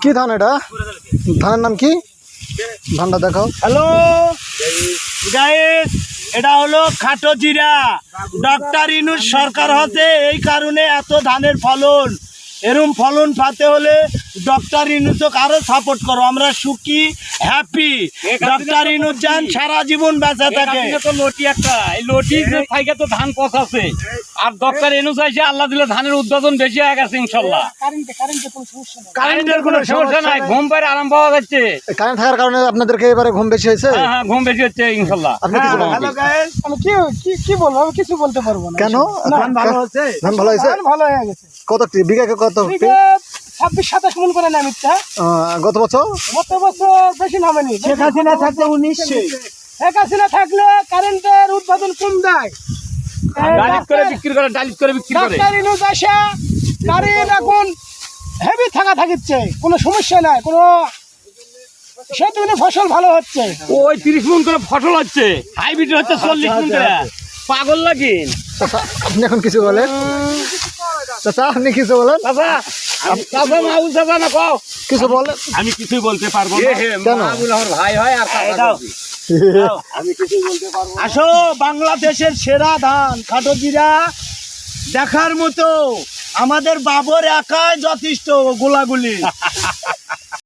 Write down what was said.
কি ধান এটা? ধানের নাম কি? ধানটা দেখাও। হ্যালো গাইস, এটা হলো খাটো জিরা। ডক্টর ইউনূস সরকার হতে এই কারণে এত ধানের ফলন। এরম ফলন পাতে হলে ডক্টর ইউনূসকে আরো সাপোর্ট করো। আমরা সুখী হ্যাপি। ডক্টর ইউনূস যান সারা জীবন বেঁচে থাকে। তো লটি একটা, এই লটি থেকে তো ধান পচাছে। আর ডক্টর ইউনূস আইসে আল্লাহ দিলে ধানের উৎপাদন বেশি হয়ে গেছে ইনশাল্লাহ। কারেন্টের কোনো সমস্যা নাই, ঘুম পাড়ে আরাম পাওয়া যাচ্ছে। কারেন্ট থাকার কারণে আপনাদেরকে এবারে ঘুম বেশি হয়েছে। হ্যাঁ, ঘুম বেশি হচ্ছে ইনশাল্লাহ। আপনি কিছু বলেন? হ্যালো গাইস, আমি কি বলবো, আমি কিছু বলতে পারবো না। কেন? ধান ভালো হচ্ছে? ধান ভালো হয়েছে? ধান ভালো হয়ে গেছে। কত বিঘাকে কত? 26-27 মন করে নামিটা। গত বছর গত বছর বেশি নামেনি। শেখ হাসিনা থাকতে 1900। শেখ হাসিনা থাকলে কারেন্টের উৎপাদন কম দেয়। ডালিত করে বিক্রি করে, ডালিত করে বিক্রি করে। ডক্টর ইউনূস আসা কারেন্ট এখন হেভি থাকিচ্ছে, কোনো সমস্যা নাই, কোনো সেদিনে ফসল ভালো হচ্ছে। ওই 30 মন করে ফসল হচ্ছে, হাইব্রিড হচ্ছে 40 মন করে। পাগল লাগিন আপনি এখন কিছু বলেন? চাচা আপনি কিছু বলেন? চাচা মাহুল চাচা না কও কিছু বলেন? আমি কিছুই বলতে পারবো না। কেন? মাহুল আমার ভাই হয় আর আমি কিছুই বলতে পারবো না। আসো, বাংলাদেশের সেরা ধান খাটো জিরা দেখার মতো। আমাদের বাবর একাই যথেষ্ট গোলাগুলি।